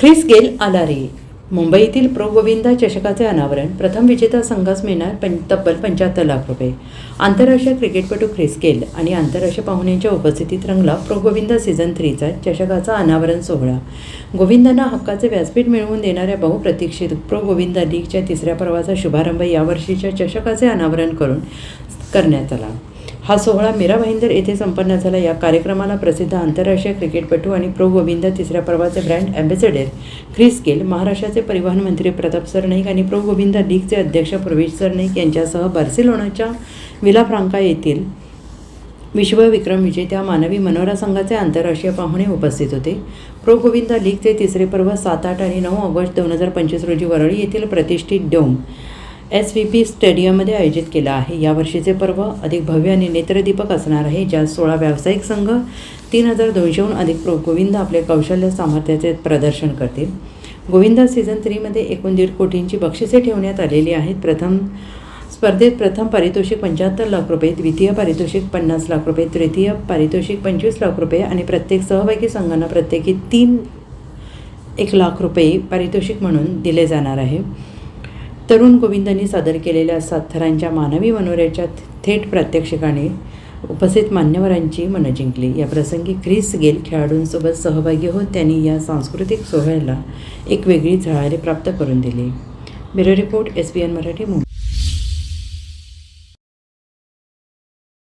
Chris Gayle आला रे. मुंबईतील pro Govinda चषकाचे अनावरण. प्रथम विजेता संघास मिळणार तब्बल 75 लाख रुपये. आंतरराष्ट्रीय क्रिकेटपटू ख्रिस गेल आणि आंतरराष्ट्रीय पाहुण्यांच्या उपस्थितीत रंगला प्रो गोविंदा सीझन 3चा चषकाचा अनावरण सोहळा. गोविंदांना हक्काचे व्यासपीठ मिळवून देणाऱ्या बहुप्रतीक्षित प्रो गोविंदा लीगच्या तिसऱ्या पर्वाचा शुभारंभ यावर्षीच्या चषकाचे अनावरण करण्यात आला. हा सोहळा मीरा भाईंदर येथे संपन्न झाला. या कार्यक्रमाला प्रसिद्ध आंतरराष्ट्रीय क्रिकेटपटू आणि प्रो गोविंदा तिसऱ्या पर्वाचे ब्रँड ॲम्बॅसेडर ख्रिस गेल, महाराष्ट्राचे परिवहन मंत्री प्रताप सरनाईक आणि प्रो गोविंदा लीगचे अध्यक्ष प्रवीण सरनाईक यांच्यासह बार्सिलोनाच्या विलाफ्रांका येथील विश्वविक्रम विजेत्या मानवी मनोरा संघाचे आंतरराष्ट्रीय पाहुणे उपस्थित होते. प्रो गोविंदा लीगचे तिसरे पर्व 7, 8 आणि 9 ऑगस्ट 2025 रोजी वरळी येथील प्रतिष्ठित डोम SVP स्टेडियममध्ये आयोजित केला आहे. यावर्षीचे पर्व अधिक भव्य आणि नेत्रदीपक असणार आहे, ज्यात 16 व्यावसायिक संघ, 3200हून अधिक प्रो गोविंदा आपले कौशल्य सामर्थ्याचे प्रदर्शन करतील. गोविंदा सीझन 3मध्ये एकूण 1.5 कोटींची बक्षिसे ठेवण्यात आलेली आहेत. स्पर्धेत प्रथम पारितोषिक 75 लाख रुपये, द्वितीय पारितोषिक 50 लाख रुपये, तृतीय पारितोषिक 25 लाख रुपये आणि प्रत्येक सहभागी संघांना प्रत्येकी 1 लाख रुपये पारितोषिक म्हणून दिले जाणार आहे. तरुण गोविंदांनी सादर केलेल्या 7 थरांच्या मानवी मनोऱ्याच्या थेट प्रात्यक्षिकाने उपस्थित मान्यवरांची मनं जिंकली. या प्रसंगी ख्रिस गेल खेळाडूंसोबत सहभागी होत त्यांनी या सांस्कृतिक सोहळ्याला एक वेगळी झळाळी प्राप्त करून दिली. Bureau report, SBN Marathi, Mumbai.